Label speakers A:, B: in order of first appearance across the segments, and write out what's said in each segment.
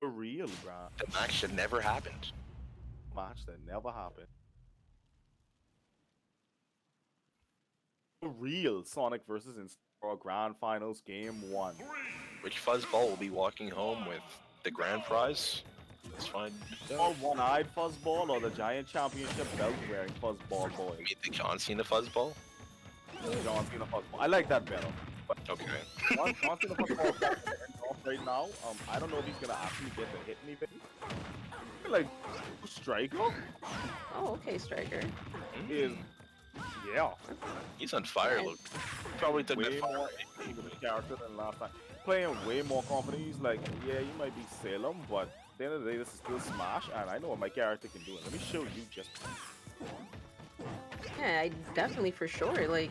A: real, bro.
B: The match should never happened.
A: Match that never happened. The real Sonic versus Incineroar Grand Finals Game 1.
B: Which fuzzball will be walking home with the grand prize? Let's find
A: Or one-eyed fuzzball or the giant championship belt-wearing fuzzball boy.
B: You mean the John Cena fuzzball?
A: John Cena fuzzball. I like that better. But
B: Okay.
A: John Cena fuzzball right now. I don't know if he's gonna actually get to hit anything. Like Striker
C: Oh, okay, Striker.
A: is
B: He's on fire, Luke. Probably took that
A: way
B: fire.
A: more into the character than last time. Playing way more confident. He's like, yeah, you might be Salem, but at the end of the day, this is still Smash, and I know what my character can do. And let me show you just.
C: Yeah, I definitely for sure. Like,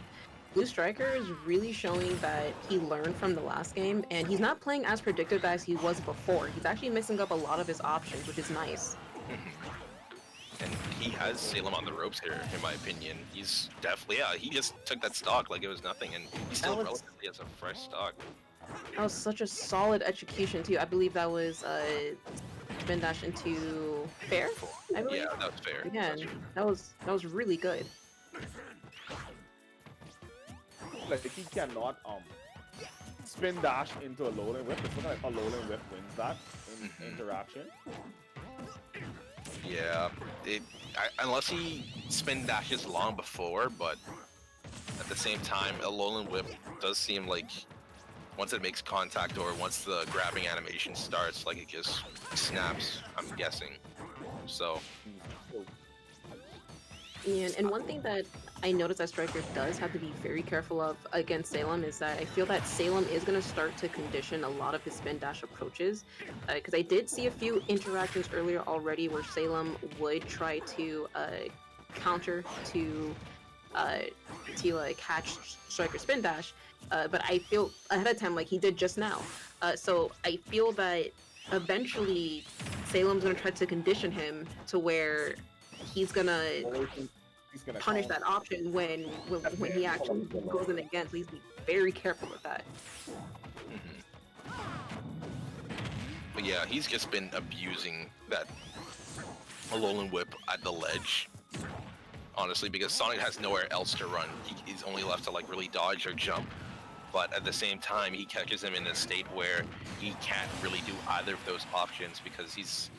C: BluStriker is really showing that he learned from the last game, and he's not playing as predictive as he was before. He's actually mixing up a lot of his options, which is nice.
B: And he has Salem on the ropes here, in my opinion. He's definitely, he just took that stock like it was nothing, and he still relatively has a fresh stock.
C: That was such a solid execution, too. I believe that was spin dash into fair, I believe?
B: Yeah, that was fair.
C: Again, that was really good.
A: Like he cannot spin dash into a loading whip. It's looking like a loading whip wins that in interaction.
B: Yeah, unless he spin dashes long before, but at the same time, a Alolan Whip does seem like once it makes contact or once the grabbing animation starts, like it just snaps, I'm guessing. So.
C: And one thing that I noticed that Striker does have to be very careful of against Salem is that I feel that Salem is going to start to condition a lot of his spin dash approaches. Because I did see a few interactions earlier already where Salem would try to counter to catch Striker spin dash. But I feel ahead of time like he did just now. So I feel that eventually Salem's going to try to condition him to where he's gonna punish that option when he actually goes in again. Please be very careful with that.
B: But yeah, he's just been abusing that Alolan Whip at the ledge. Honestly, because Sonic has nowhere else to run. He's only left to like really dodge or jump. But at the same time, he catches him in a state where he can't really do either of those options because he's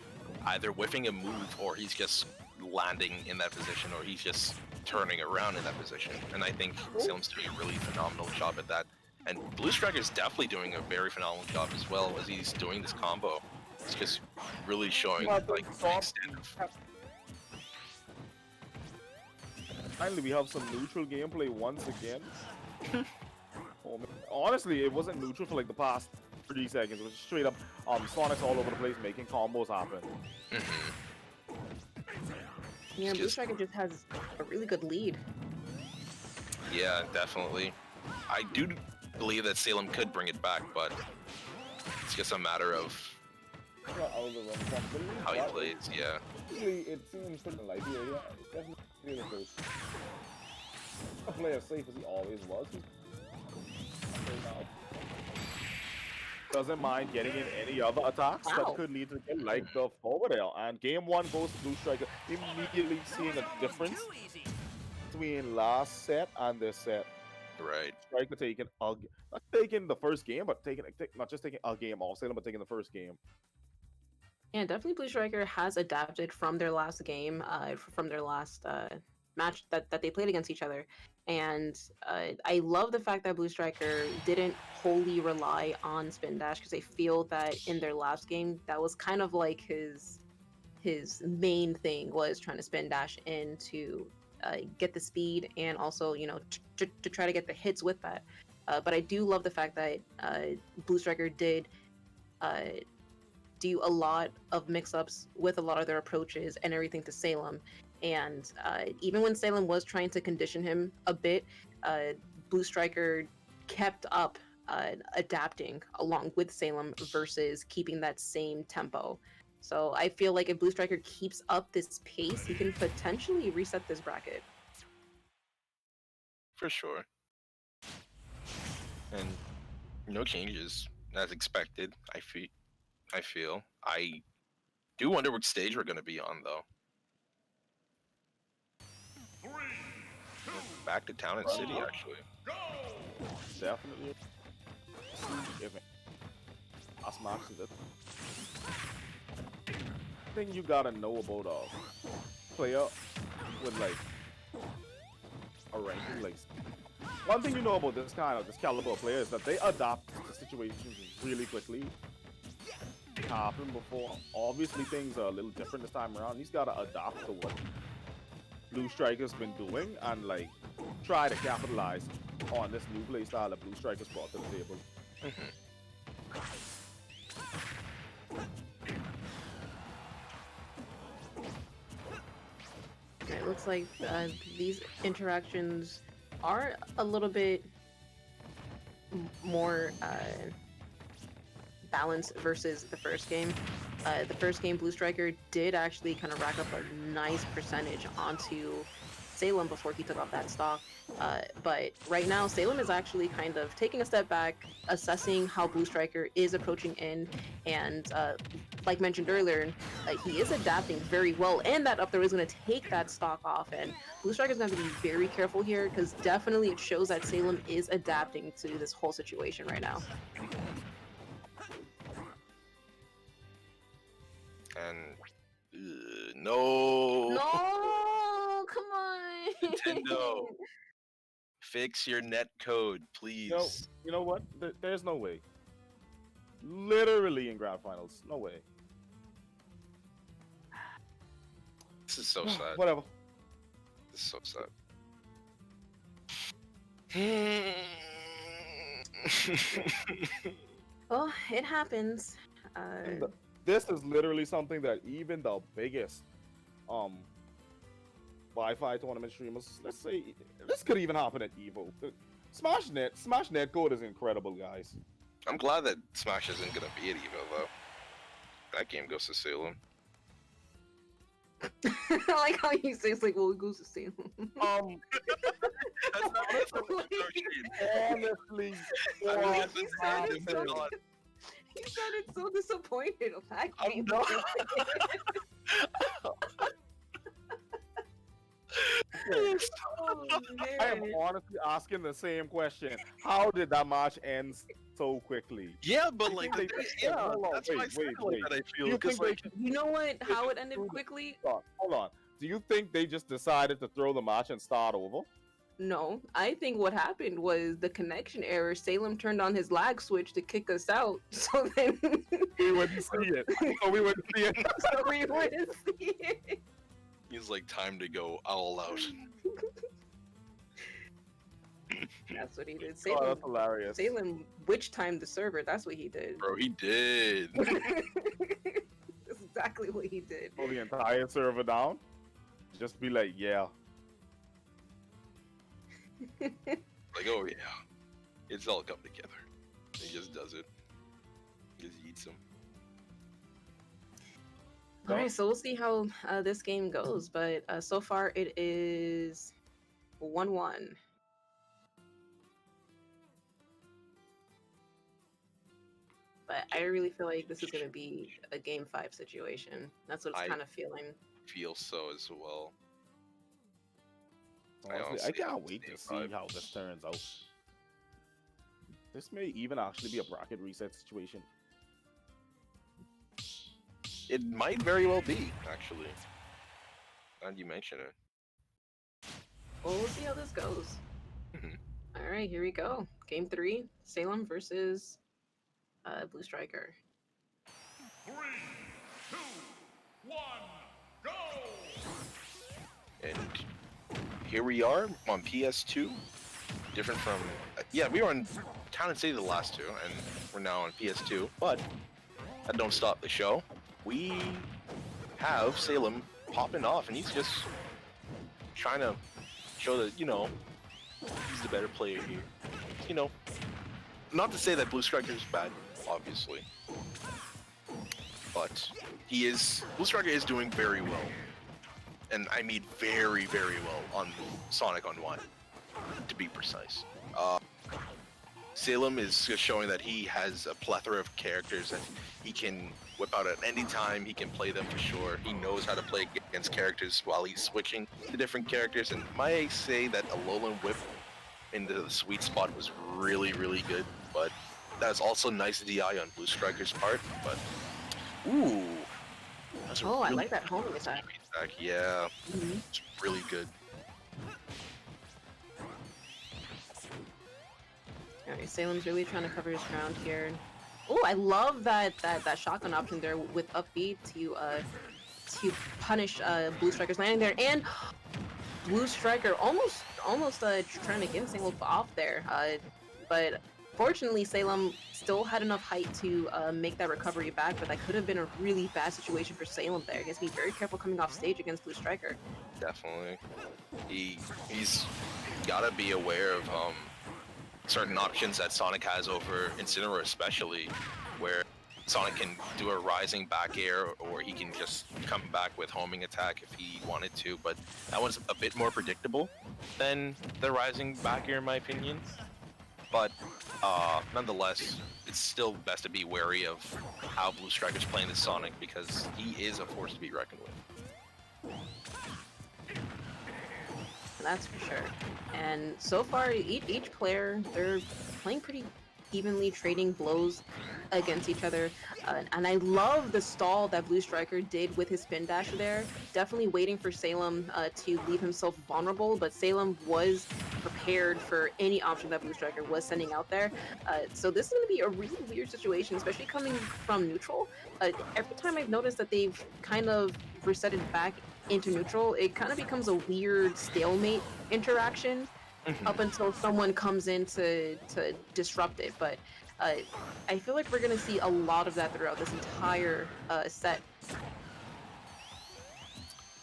B: either whiffing a move or he's just landing in that position or he's just turning around in that position. And I think Salem's doing a really phenomenal job at that. And BluStriker is definitely doing a very phenomenal job as well as he's doing this combo. It's just really showing like the extent of...
A: Finally, we have some neutral gameplay once again. Honestly, it wasn't neutral for like the past 30 seconds. It was straight up Sonic's all over the place making combos happen.
C: Yeah, BluStriker just has a really good lead.
B: Yeah, definitely. I do believe that Salem could bring it back, but it's just a matter of how he plays, yeah.
A: It seems pretty light here, it's definitely really close. A play as safe as he always was. Doesn't mind getting in any other attacks that could lead to get like the forward air. And game 1 goes to BluStriker, immediately seeing a difference between last set and this set.
B: Right.
A: Striker taking not taking the first game, but not just taking a game off Salem, but taking the first game.
C: Yeah, definitely BluStriker has adapted from their last game, from their last match that they played against each other. And I love the fact that BluStriker didn't wholly rely on spin dash because I feel that in their last game, that was kind of like his main thing was trying to spin dash in to get the speed and also, you know, to try to get the hits with that. But I do love the fact that BluStriker did do a lot of mix-ups with a lot of their approaches and everything to Salem. And even when Salem was trying to condition him a bit, BluStriker kept up adapting along with Salem versus keeping that same tempo. So I feel like if BluStriker keeps up this pace, he can potentially reset this bracket.
B: For sure. And no changes as expected, I feel. I do wonder what stage we're going to be on, though. Back to town and city, actually.
A: Definitely. If last match is it. Thing you gotta know about a player with like a ranking, like one thing you know about this caliber of player is that they adapt to situations really quickly. It happened before. Obviously things are a little different this time around. He's gotta adapt to what BluStriker's been doing and like try to capitalize on this new playstyle that BluStriker's brought to the table.
C: It looks like these interactions are a little bit more balanced versus the first game. The first game, BluStriker did actually kind of rack up a nice percentage onto Salem before he took off that stock. But right now, Salem is actually kind of taking a step back, assessing how BluStriker is approaching in, and like mentioned earlier, he is adapting very well, and that up throw is going to take that stock off, and BluStriker is going to have to be very careful here, because definitely it shows that Salem is adapting to this whole situation right now.
B: And no,
C: come on,
B: Nintendo, fix your net code, please.
A: You know what? There's no way. Literally in grand finals, no way.
B: This is so sad.
A: Whatever.
B: This is so sad.
C: Well, it happens.
A: This is literally something that even the biggest Wi-Fi tournament streamers, let's say, this could even happen at Evo. Smash netcode is incredible, guys.
B: I'm glad that Smash isn't gonna be at Evo though. That game goes to Salem.
C: I like how you say it's like, well, it goes to Salem.
B: That's not
A: Honestly,
C: you sounded so disappointed of that game.
B: I'm not.
C: Oh,
A: I am honestly asking the same question. How did that match end so quickly?
B: Yeah, but like,
A: They-
B: yeah,
A: hold on,
B: that's
A: wait,
B: why I
A: wait,
B: said it
A: wait.
B: like that. I
A: Do you
B: feel because
A: think
B: like
C: You know what? How it ended quickly?
A: Hold on. Do you think they just decided to throw the match and start over?
C: No, I think what happened was the connection error. Salem turned on his lag switch to kick us out, so then
A: We wouldn't see it. So we wouldn't see it.
C: so we wouldn't see it.
B: he's like time to go all out.
C: That's what he did.
A: Oh,
C: Salem,
A: that's hilarious.
C: Salem witch timed the server. That's what he did.
B: Bro, he did.
C: That's exactly what he did.
A: Pull the entire server down. Just be like, yeah.
B: Like, oh yeah, it's all come together. He just does it. He just eats them.
C: All right, so we'll see how this game goes. But so far, it is 1-1. But I really feel like this is going to be a Game 5 situation. That's what it's kind of feeling.
B: Feel so as well.
A: Honestly, I
B: honestly
A: can't
B: hope
A: wait to
B: it's
A: see
B: Game 5.
A: how this turns out. This may even actually be a bracket reset situation.
B: It might very well be, actually. And you mention it.
C: Well, we'll see how this goes. All right, here we go. Game 3, Salem versus BluStriker.
D: 3, 2, 1, go!
B: And here we are on PS2. Different from... yeah, we were on Town and City the last two, and we're now on PS2. But that don't stop the show. We have Salem popping off, and he's just trying to show that, you know, he's the better player here. You know, not to say that BluStriker is bad, obviously. But he is... BluStriker is doing very well. And I mean very, very well on Sonic on One, to be precise. Salem is just showing that he has a plethora of characters that he can whip out at any time. He can play them for sure. He knows how to play against characters while he's switching to different characters. And might I say that Alolan Whip into the sweet spot was really, really good. But that's also nice DI on BluStriker's part. But ooh, that's a
C: Oh, I
B: really
C: like that homing attack.
B: attack. Yeah,
C: Mhm.
B: it's really good.
C: Alright, Salem's really trying to cover his ground here. Oh, I love that shotgun option there with up B to punish BluStriker's landing there, and BluStriker almost trying to get Salem off there. But fortunately Salem still had enough height to make that recovery back, but that could have been a really bad situation for Salem there. He has to be very careful coming off stage against BluStriker.
B: Definitely. He's gotta be aware of certain options that Sonic has over Incineroar, especially where Sonic can do a rising back air, or he can just come back with homing attack if he wanted to, but that one's a bit more predictable than the rising back air in my opinion. But nonetheless, it's still best to be wary of how BluStriker's playing this Sonic, because he is a force to be reckoned with.
C: That's for sure. And so far, each player, they're playing pretty evenly, trading blows against each other. And I love the stall that BluStriker did with his spin dash there. Definitely waiting for Salem to leave himself vulnerable, but Salem was prepared for any option that BluStriker was sending out there. So this is going to be a really weird situation, especially coming from neutral. Every time I've noticed that they've kind of resetted back into neutral, it kind of becomes a weird stalemate interaction up until someone comes in to disrupt it. But I feel like we're going to see a lot of that throughout this entire set.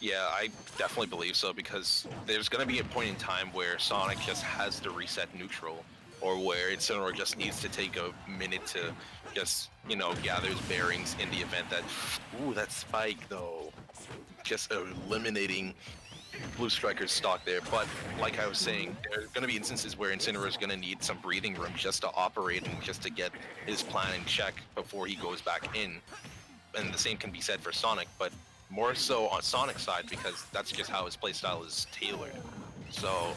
B: Yeah, I definitely believe so, because there's going to be a point in time where Sonic just has to reset neutral, or where Incineroar just needs to take a minute to just, you know, gather his bearings in the event that, ooh, that spike though, just eliminating BluStriker's stock there. But like I was saying, there's going to be instances where Incineroar is going to need some breathing room just to operate and just to get his plan in check before he goes back in. And the same can be said for Sonic, but more so on Sonic's side, because that's just how his playstyle is tailored. So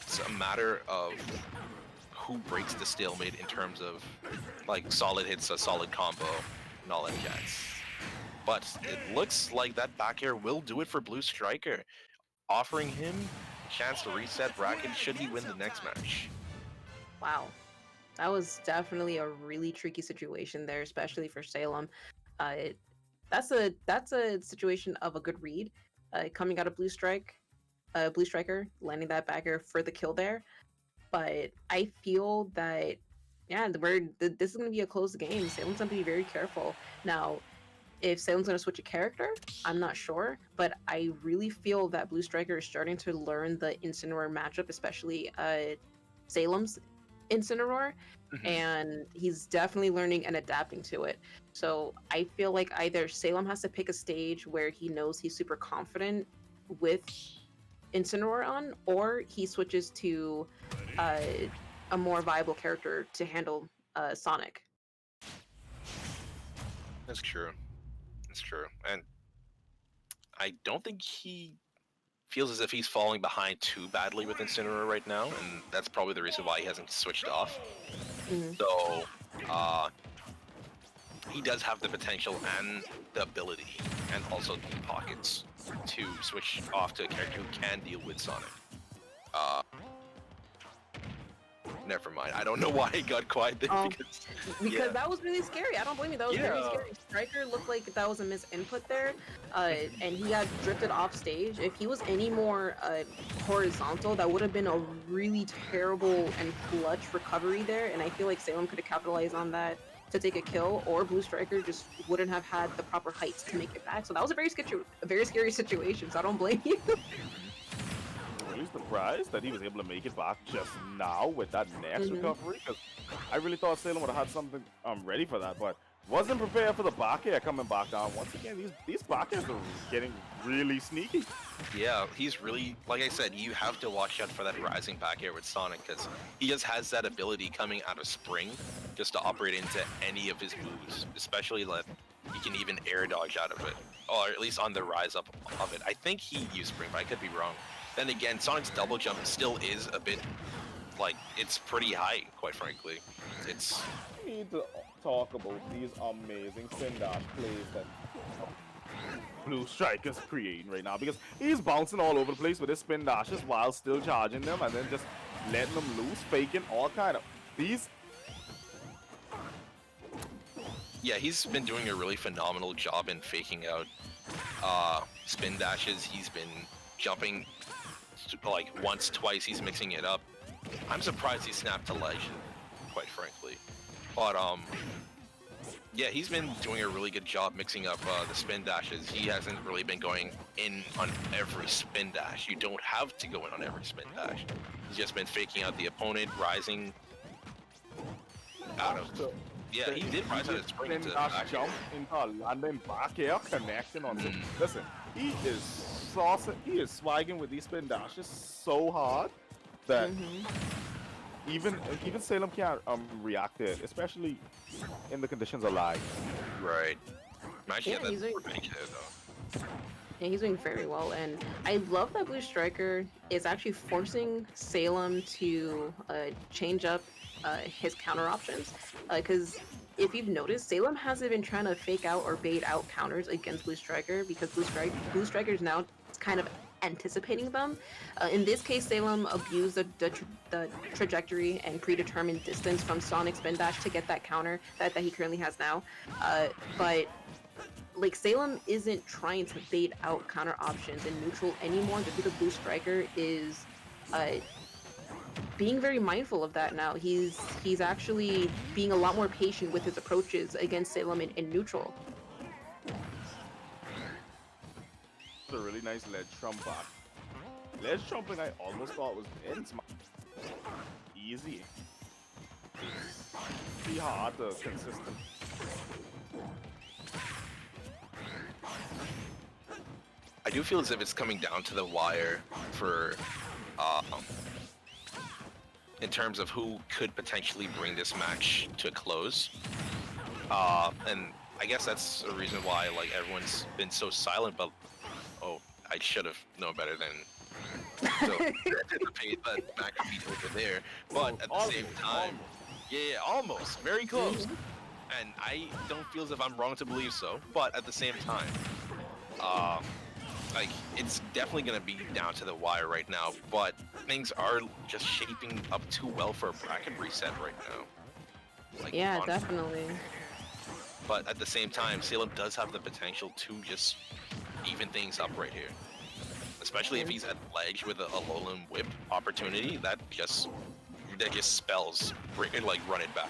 B: it's a matter of who breaks the stalemate in terms of like solid hits, a solid combo, and all that jazz. But it looks like that back air will do it for BluStriker, offering him a chance to reset bracket should he win the next match.
C: Wow. That was definitely a really tricky situation there, especially for Salem. That's a situation of a good read coming out of BluStriker, landing that back air for the kill there. But I feel that, yeah, this is going to be a close game. Salem's going to be very careful. Now, if Salem's going to switch a character, I'm not sure, but I really feel that BluStriker is starting to learn the Incineroar matchup, especially Salem's Incineroar, and he's definitely learning and adapting to it. So I feel like either Salem has to pick a stage where he knows he's super confident with Incineroar on, or he switches to a more viable character to handle Sonic.
B: That's true. That's true. And I don't think he feels as if he's falling behind too badly with Incineroar right now, and that's probably the reason why he hasn't switched off. So, he does have the potential and the ability, and also the pockets to switch off to a character who can deal with Sonic. Never mind. I don't know why he got quiet there,
C: because
B: yeah.
C: that was really scary. I don't blame you. That was very scary. Striker looked like that was a misinput there, and he got drifted off stage. If he was any more horizontal, that would have been a really terrible and clutch recovery there. And I feel like Salem could have capitalized on that to take a kill, or BluStriker just wouldn't have had the proper heights to make it back. So that was a very scary situation. So I don't blame you.
A: Really surprised that he was able to make it back just now with that next recovery, because I really thought Salem would have had something ready for that, but Wasn't prepared for the back air coming back down. Once again, these back airs are getting really sneaky.
B: Yeah, he's really, like I said, you have to watch out for that rising back air with Sonic because he just has that ability coming out of Spring just to operate into any of his moves, especially that he can even air dodge out of it, or at least on the rise up of it. I think he used Spring, but I could be wrong. Then again, Sonic's double jump still is a bit, like, it's pretty high, quite frankly. It's...
A: We need to talk about these amazing spin dash plays that BluStriker's creating right now, because he's bouncing all over the place with his spin dashes while still charging them and then just letting them loose, faking all kind of these.
B: Yeah, he's been doing a really phenomenal job in faking out spin dashes. He's been jumping like once, twice. He's mixing it up. I'm surprised he snapped to ledge, quite frankly. But yeah, he's been doing a really good job mixing up the spin dashes. He hasn't really been going in on every spin dash. You don't have to go in on every spin dash. He's just been faking out the opponent, rising out of... Yeah, he did rise out of Spring
A: Spin
B: to
A: dash
B: back
A: jump into London back air connection on him. Listen, he is saucing, he is swagging with these spin dashes so hard that even Salem can't react to it, especially in the conditions of lag.
B: Right. Actually,
C: Yeah,
B: yeah,
C: he's
B: that's
C: doing-
B: pretty good, though.
C: Yeah, he's doing very well, and I love that BluStriker is actually forcing Salem to change up his counter options, because if you've noticed, Salem hasn't been trying to fake out or bait out counters against BluStriker because BluStriker is now kind of anticipating them. In this case, Salem abused the trajectory and predetermined distance from Sonic's spin dash to get that counter that he currently has now, but like Salem isn't trying to bait out counter options in neutral anymore just because BluStriker is being very mindful of that now. He's actually being a lot more patient with his approaches against Salem in neutral.
A: It's a really nice ledge trump back. Ledge trumping I almost thought was easy. Pretty hard to consistent.
B: I do feel as if it's coming down to the wire for, in terms of who could potentially bring this match to a close. And I guess that's the reason why, like, everyone's been so silent, but, oh, I should have known better than to anticipate that Mac could be over there. But at the same time, yeah, almost, very close. And I don't feel as if I'm wrong to believe so, but at the same time, like, it's definitely going to be down to the wire right now, but things are just shaping up too well for a bracket reset right now. Like,
C: Yeah,
B: honestly.
C: definitely.
B: But at the same time, Salem does have the potential to just even things up right here. Especially if he's at ledge with a Alolan Whip opportunity, that just spells like run it back.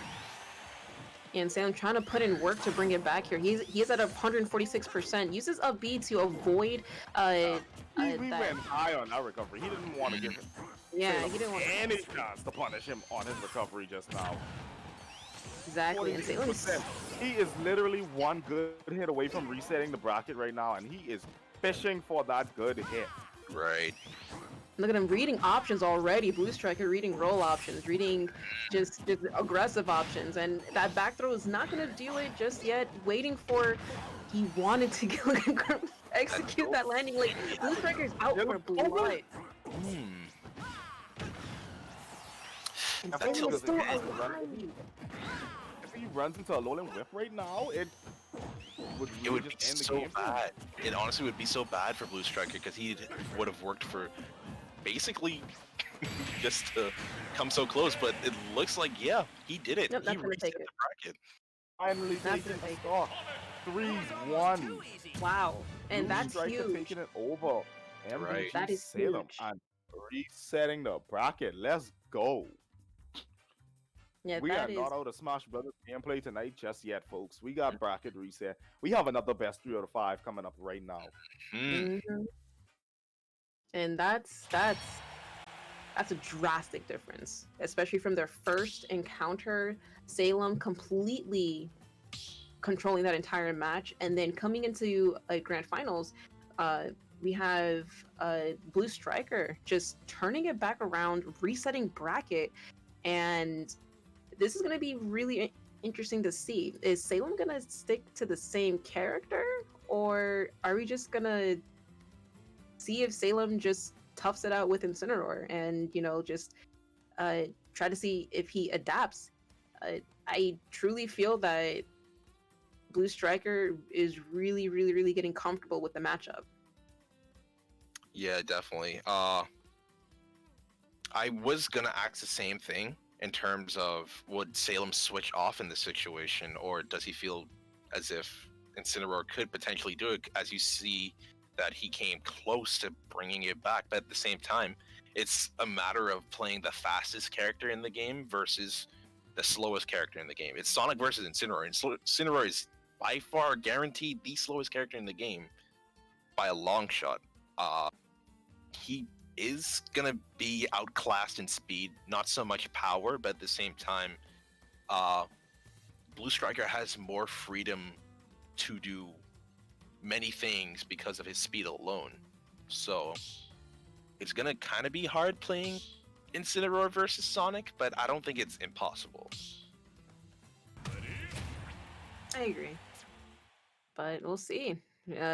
C: And Salem trying to put in work to bring it back here. He's at 146%. Uses a B to avoid
A: He
C: that.
A: went high on that recovery. He didn't want to give him
C: Yeah, he didn't want
A: any chance to punish him on his recovery just now.
C: exactly. And Salem's
A: 46%. He is literally one good hit away from resetting the bracket right now, and he is fishing for that good hit.
B: Right.
C: Look at him reading options already. BluStriker reading roll options, reading just aggressive options, and that back throw is not going to do it just yet. Waiting for, he wanted to execute that landing. Like BluStriker's out for blood. And
A: I think
C: Salem's still
A: because
C: alive.
A: if he runs into a Alolan Whip right now, it would
B: It
A: really
B: would be
A: just end the
B: so
A: game.
B: bad. It honestly would be so bad for BluStriker because he would have worked for basically just to come so close. But it looks like, yeah, he did it.
C: Nope,
B: He
C: not gonna
B: reset
C: take
B: the
C: it.
B: bracket.
A: Finally
C: Not
A: taking
C: gonna
A: the
C: take it.
A: stock. 3-1.
C: Wow, and that's
A: BluStriker
C: huge.
A: taking it over. MVG
B: Right.
C: That is
A: Salem
C: huge.
A: and resetting the bracket. Let's go.
C: Yeah,
A: We are
C: that is.
A: not out of Smash Brothers gameplay tonight just yet, folks. We got bracket reset. We have another best 3 out of 5 coming up right now.
B: Hmm.
C: Mhm. And that's a drastic difference, especially from their first encounter. Salem completely controlling that entire match. And then coming into a grand finals, we have BluStriker just turning it back around, resetting bracket, and this is going to be really interesting to see. Is Salem going to stick to the same character, or are we just going to see if Salem just toughs it out with Incineroar and, you know, just try to see if he adapts? I truly feel that BluStriker is really, really, really getting comfortable with the matchup.
B: Yeah, definitely. I was gonna ask the same thing in terms of would Salem switch off in this situation, or does he feel as if Incineroar could potentially do it? As you see that he came close to bringing it back, but at the same time, it's a matter of playing the fastest character in the game versus the slowest character in the game. It's Sonic versus Incineroar, and Incineroar is by far guaranteed the slowest character in the game by a long shot. He is gonna be outclassed in speed, not so much power, but at the same time, BluStriker has more freedom to do many things because of his speed alone. So it's gonna kind of be hard playing Incineroar versus Sonic, but I don't think it's impossible.
C: I agree, but we'll see.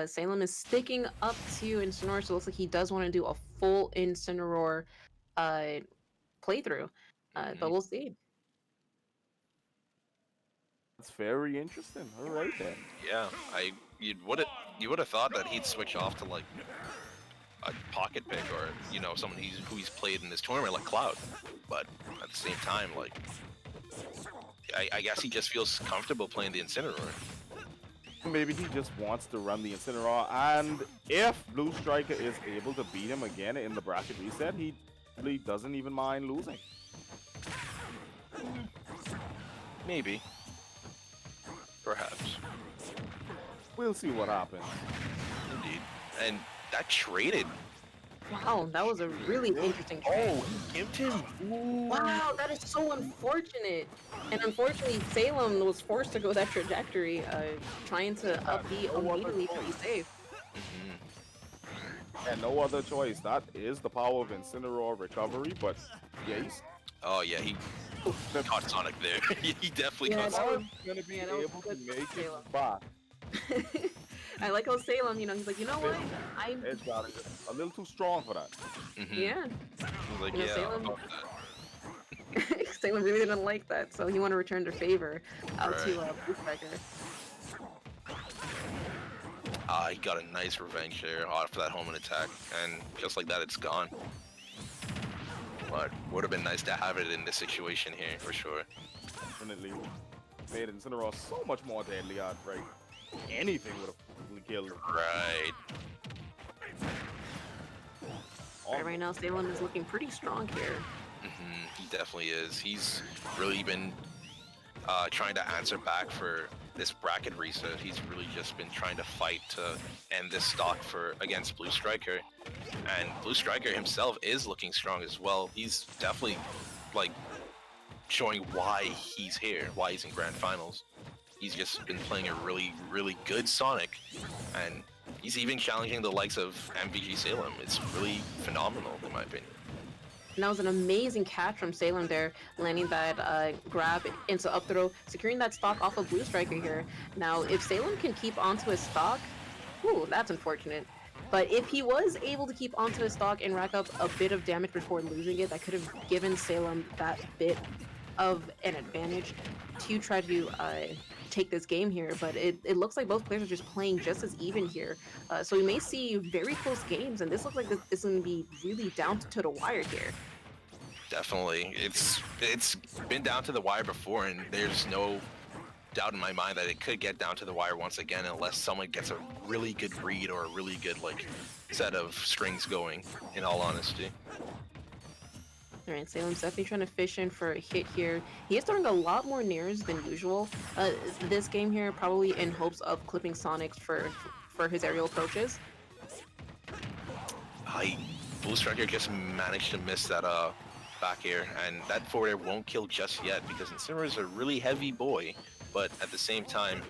C: Salem is sticking up to Incineroar, so it looks like he does want to do a full Incineroar playthrough, but we'll see.
A: That's very interesting. All right then.
B: Yeah, you would have thought that he'd switch off to like a pocket pick or someone who he's played in this tournament like Cloud, but at the same time, like I guess he just feels comfortable playing the Incineroar.
A: Maybe he just wants to run the Incineroar, and if BluStriker is able to beat him again in the bracket reset, he really doesn't even mind losing.
B: Maybe. Perhaps.
A: We'll see what happens.
B: Indeed. And that traded.
C: Wow, that was a really interesting trade.
B: Oh, he gifted him.
C: Wow, that is so unfortunate. And unfortunately, Salem was forced to go that trajectory, trying to up B immediately to be safe.
A: And no other choice. That is the power of Incineroar recovery, but yeah, he's...
B: Oh yeah, he caught Sonic there. He definitely caught Sonic.
A: Gonna be
C: that was
A: able to
C: good
A: make it
C: Salem.
A: back.
C: I like how Salem, he's like, you know what? I'm
A: Edge got it. A little too strong for that.
C: yeah.
B: He's like,
C: You know,
B: yeah.
C: Salem-
B: I'll do that.
C: Salem really didn't like that, so he wanted to return to favor out to
B: Right.
C: BluStriker.
B: He got a nice revenge there for that home attack, and just like that, it's gone. But would have been nice to have it in this situation here for sure.
A: Definitely made Incineroar so much more deadly. Right? Anything would have killed him.
B: Right.
C: Right now, Salem is looking pretty strong here.
B: He definitely is. He's really been trying to answer back for this bracket reset. He's really just been trying to fight to end this stock against BluStriker, and BluStriker himself is looking strong as well. He's definitely like showing why he's here, why he's in grand finals. He's just been playing a really, really good Sonic, and he's even challenging the likes of MVG Salem. It's really phenomenal in my opinion.
C: And that was an amazing catch from Salem there, landing that grab into up throw, securing that stock off of BluStriker here. Now, if Salem can keep onto his stock, ooh, that's unfortunate. But if he was able to keep onto his stock and rack up a bit of damage before losing it, that could have given Salem that bit of an advantage to try to take this game here. But it looks like both players are just playing just as even here. So we may see very close games, and this looks like this is going to be really down to the wire here.
B: Definitely. It's been down to the wire before, and there's no doubt in my mind that it could get down to the wire once again unless someone gets a really good read or a really good like set of strings going, in all honesty.
C: Alright, Salem's definitely trying to fish in for a hit here. He is throwing a lot more nairs than usual this game here, probably in hopes of clipping Sonic for his aerial approaches.
B: BluStriker just managed to miss that back air, and that forward air won't kill just yet because Incineroar is a really heavy boy, but at the same time,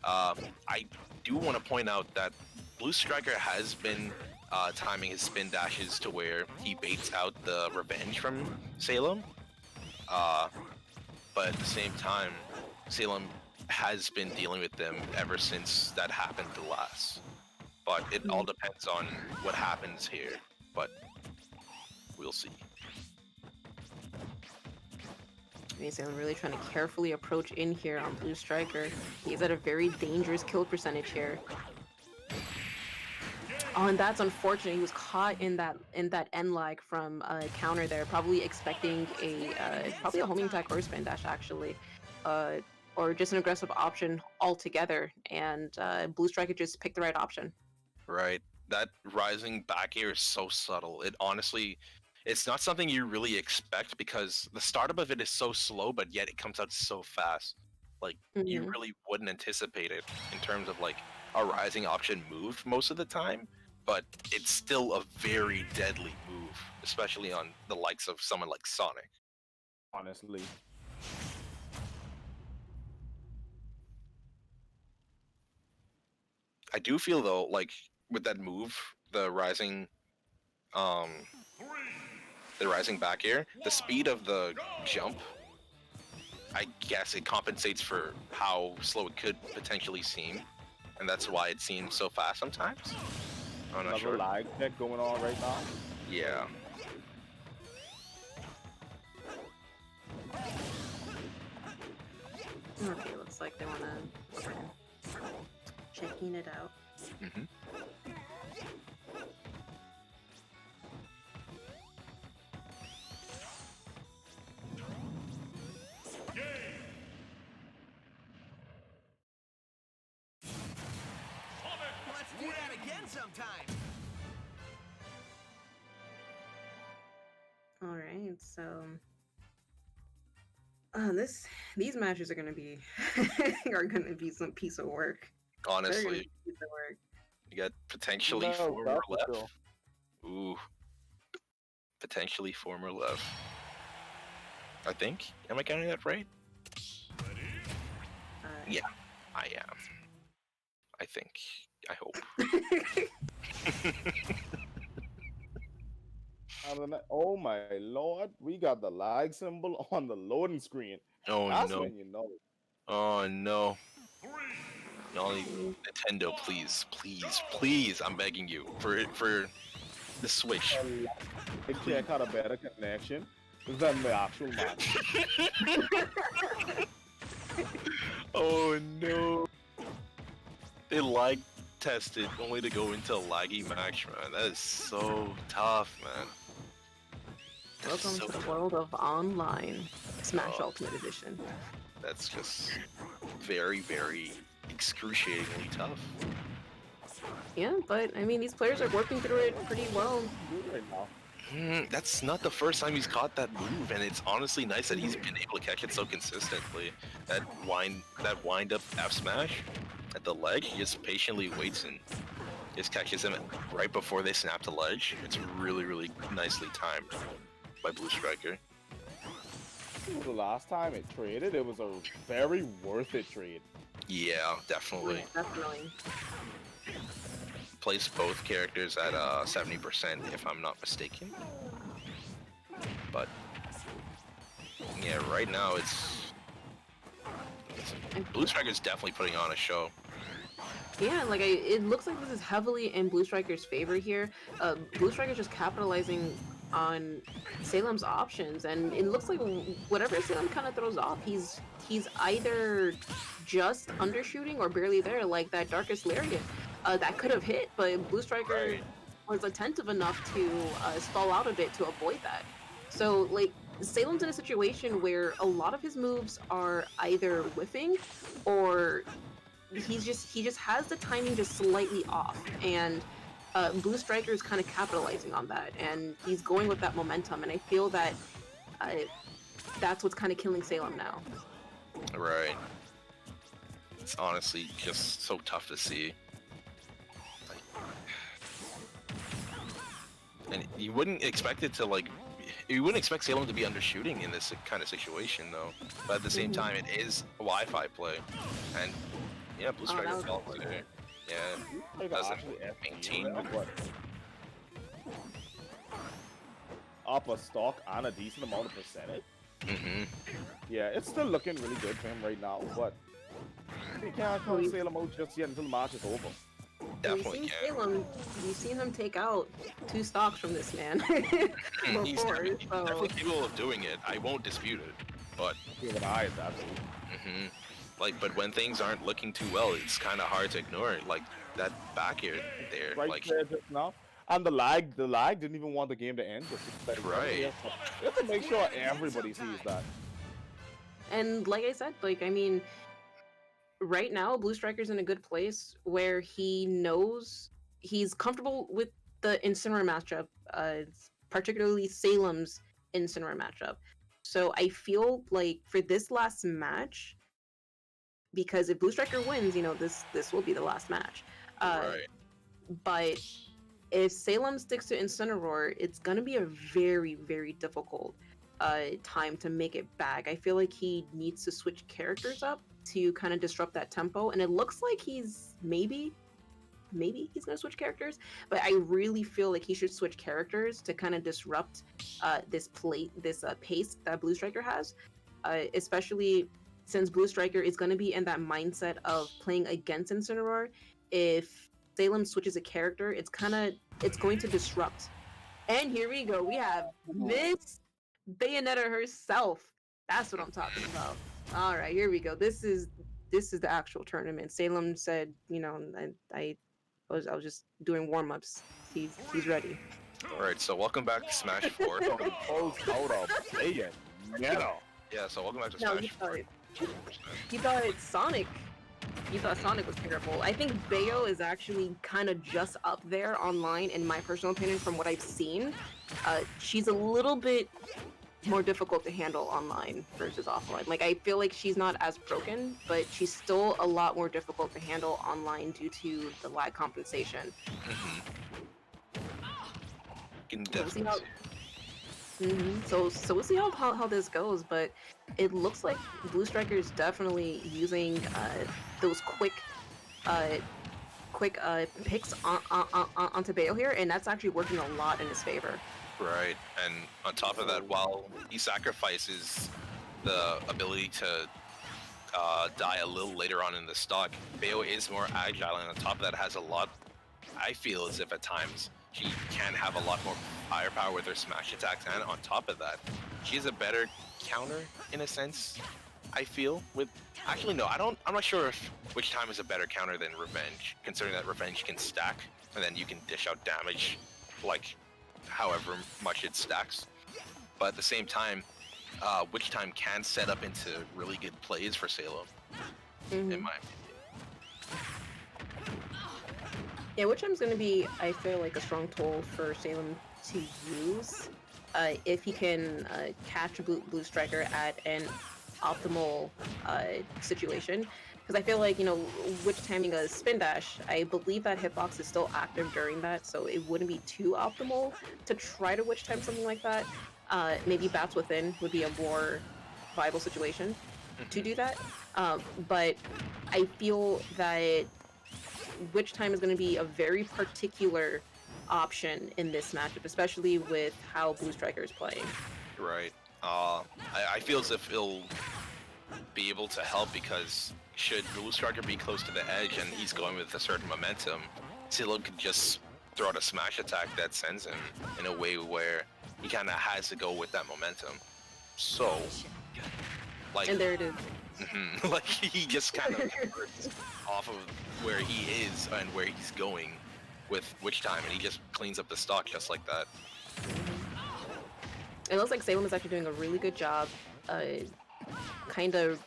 B: I do want to point out that BluStriker has been timing his spin dashes to where he baits out the revenge from Salem. But at the same time, Salem has been dealing with them ever since that happened the last. But it all depends on what happens here. But we'll see.
C: I'm really trying to carefully approach in here on BluStriker. He's at a very dangerous kill percentage here. Oh, and that's unfortunate. He was caught in that end lag from counter there, probably expecting probably a homing attack or a spin dash actually, or just an aggressive option altogether. And BluStriker just picked the right option.
B: Right. That rising back air is so subtle. It honestly, it's not something you really expect because the startup of it is so slow, but yet it comes out so fast. Like you really wouldn't anticipate it in terms of like a rising option move most of the time, but it's still a very deadly move, especially on the likes of someone like Sonic.
A: Honestly.
B: I do feel though, like with that move, the rising back air, the speed of the jump, I guess it compensates for how slow it could potentially seem, and that's why it seems so fast sometimes. I'm not sure.
A: Lag check going on right now.
B: Yeah.
C: Okay, looks like they want to checking it out.
B: Mm-hmm.
E: Let's do that again sometime.
C: All right, so these matches are gonna be some piece of work. They're gonna
B: Honestly,
C: be a piece of work.
B: you got potentially
A: No,
B: 4 more
A: that's for
B: left.
A: sure.
B: Ooh. Potentially 4 more left. I think. Am I counting that right? Yeah, I am. I think. I hope.
A: Oh my lord, we got the lag symbol on the loading screen.
B: Oh
A: That's
B: no.
A: when you know.
B: Oh no. Nolly, Nintendo, please, please, please, I'm begging you for the Switch.
A: They check out a better connection than the actual match.
B: Oh no. They lag tested only to go into a laggy match, man. That is so tough, man. That's
C: Welcome
B: so
C: to the
B: tough.
C: world of online Smash Ultimate Edition.
B: That's just very, very excruciatingly tough.
C: Yeah, but I mean, these players are working through it pretty well.
A: Right now.
B: That's not the first time he's caught that move, and it's honestly nice that he's been able to catch it so consistently. That wind up F smash at the ledge, he just patiently waits and just catches him right before they snap the ledge. It's really, really nicely timed by BluStriker.
A: The last time it traded, it was a very worth it trade.
B: Yeah, definitely.
C: Definitely.
B: Place both characters at 70%, if I'm not mistaken. But yeah, right now it's BluStriker's definitely putting on a show.
C: Yeah, like it looks like this is heavily in BluStriker's favor here. BluStriker's just capitalizing on Salem's options, and it looks like whatever Salem kind of throws off, he's either just undershooting or barely there, like that Darkest Lariat. That could have hit, but BluStriker was attentive enough to stall out a bit to avoid that. So, like, Salem's in a situation where a lot of his moves are either whiffing or he just has the timing just slightly off, and BluStriker is kind of capitalizing on that, and he's going with that momentum, and I feel that that's what's kind of killing Salem now.
B: Right. It's honestly just so tough to see. And you wouldn't expect it to, like, you wouldn't expect Salem to be undershooting in this kind of situation, though. But at the same time, it is a Wi-Fi play, and Yeah, BluStriker
C: that was
B: fell
C: unfortunate.
B: there. Yeah,
A: Like,
B: doesn't
A: actually
B: maintain.
A: what? Up a stock and a decent amount of percentage.
B: Mm-hmm.
A: Yeah, it's still looking really good for him right now, but he can't
C: Well,
A: count Salem out just yet until the match is over.
B: Definitely
C: We've seen
B: can.
C: Salem. We've seen him take out 2 stocks from this man
B: He's
C: before.
B: definitely
C: So
B: capable of doing it. I won't dispute it. But
A: Give an eye, it's absolutely.
B: but when things aren't looking too well, it's kind of hard to ignore it. Like that back air there,
A: Right
B: like
A: there just now. And the lag didn't even want the game to end. Just
B: Right.
A: You have to make sure everybody sees that.
C: and like I said, like I mean, right now BluStriker's in a good place where he knows he's comfortable with the Incineroar matchup, particularly Salem's Incineroar matchup. So I feel like for this last match, because if BluStriker wins, this will be the last match.
B: right.
C: But if Salem sticks to Incineroar, it's gonna be a very, very difficult time to make it back. I feel like he needs to switch characters up to kind of disrupt that tempo, and it looks like he's maybe he's gonna switch characters, but I really feel like he should switch characters to kind of disrupt this pace that BluStriker has, especially since BluStriker is going to be in that mindset of playing against Incineroar. If Salem switches a character, it's going to disrupt. And here we go. We have Miss Bayonetta herself. That's what I'm talking about. All right, here we go. This is the actual tournament. Salem said, I was just doing warm ups. He's ready.
B: All right. So welcome back to Smash 4.
A: Pulls out of Bayonetta.
B: Yeah. So welcome back to
C: No,
B: Smash 4.
C: you thought Sonic. You thought Sonic was terrible. I think Bayo is actually kind of just up there online, in my personal opinion, from what I've seen. She's a little bit more difficult to handle online versus offline. Like, I feel like she's not as broken, but she's still a lot more difficult to handle online due to the lag compensation.
B: Can
C: We'll see
B: definitely.
C: So we'll see how this goes, but it looks like BluStriker is definitely using those quick picks onto Bayo here, and that's actually working a lot in his favor.
B: Right, and on top of that, while he sacrifices the ability to die a little later on in the stock, Bayo is more agile, and on top of that has a lot, I feel as if at times, she can have a lot more firepower with her smash attacks, and on top of that, she has a better counter, in a sense, I feel, actually no, I'm not sure if which time is a better counter than Revenge, considering that Revenge can stack, and then you can dish out damage, like, however much it stacks. But at the same time, Witch Time can set up into really good plays for Salem, in my opinion.
C: Yeah, Witch Time's going to be, I feel like, a strong tool for Salem to use if he can catch BluStriker at an optimal situation. Because I feel like, Witch Timing a spin dash, I believe that hitbox is still active during that, so it wouldn't be too optimal to try to Witch Time something like that. Maybe Bats Within would be a more viable situation to do that. But I feel that Witch Time is going to be a very particular option in this matchup, especially with how BluStriker is playing.
B: Right. I feel as if he'll be able to help because should BluStriker be close to the edge and he's going with a certain momentum, Salem could just throw out a smash attack that sends him in a way where he kind of has to go with that momentum. So, like,
C: And there it is.
B: like he just kind of off of where he is and where he's going with Witch Time, and he just cleans up the stock just like that.
C: It looks like Salem is actually doing a really good job, kind of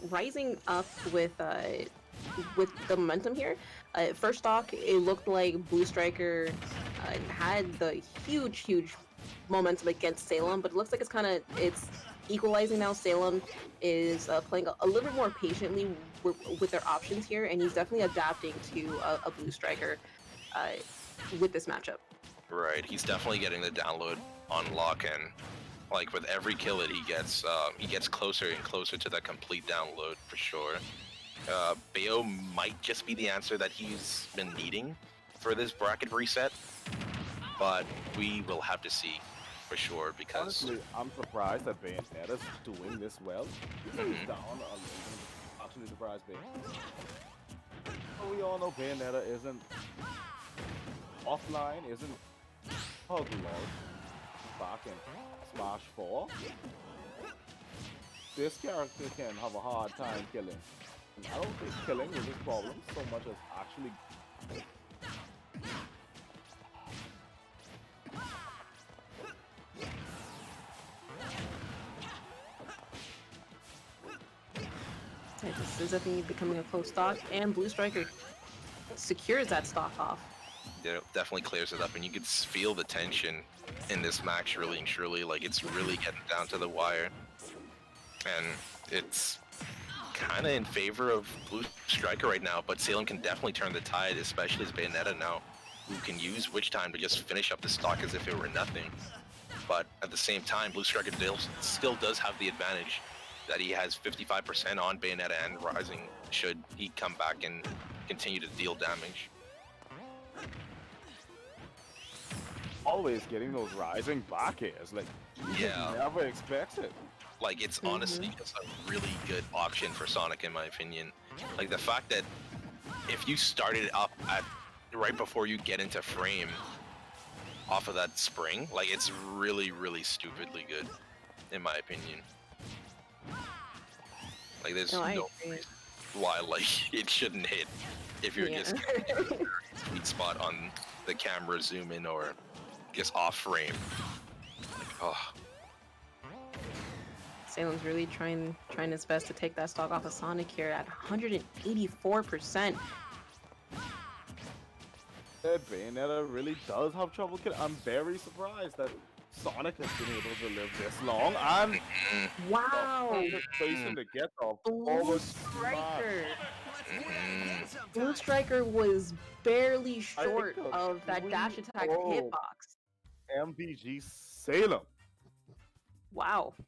C: rising up with the momentum here. First stock, it looked like BluStriker had the huge momentum against Salem, but it looks like it's equalizing now. Salem is playing a little bit more patiently with their options here, and he's definitely adapting to a BluStriker with this matchup.
B: Right, he's definitely getting the download on lock, and like with every kill that he gets closer and closer to that complete download for sure. Bayo might just be the answer that he's been needing for this bracket reset, but we will have to see for sure because
A: Honestly, I'm surprised that Bayonetta's doing this well. He's down a little. Actually surprised me. But we all know Bayonetta isn't offline, isn't Hug Lord back in Smash 4. This character can have a hard time killing. And I don't think killing is his problem so much as actually
C: Yeah, this is definitely becoming a close stock, and BluStriker secures that stock off.
B: it definitely clears it up, and you can feel the tension in this match really and truly. Like it's really getting down to the wire, and it's kind of in favor of BluStriker right now. But Salem can definitely turn the tide, especially as Bayonetta now, who can use Witch Time to just finish up the stock as if it were nothing. But at the same time, BluStriker still does have the advantage that he has 55% on Bayonetta and Rising should he come back and continue to deal damage.
A: always getting those rising back airs. Like, you just
B: Yeah.
A: never expects it.
B: Like, it's honestly just a really good option for Sonic, in my opinion. Like, the fact that if you started up at right before you get into frame off of that spring, like, it's really, really stupidly good, in my opinion. Like, there's
C: No, I
B: no
C: agree.
B: reason why, like, it shouldn't hit if you're
C: Yeah.
B: just getting a sweet spot on the camera zoom in or just off frame. Like, oh.
C: Salem's really trying his best to take that stock off of Sonic here at 184%.
A: That Bayonetta really does have trouble killing. I'm very surprised that Sonic has been able to live this long. And
C: Wow!
A: the spacing to get off
C: BluStriker!
E: Let's do that again sometime.
C: BluStriker was barely
A: I
C: short
A: think
C: of that dash attack
A: 3-0
C: hitbox.
A: MVG Salem.
C: Wow.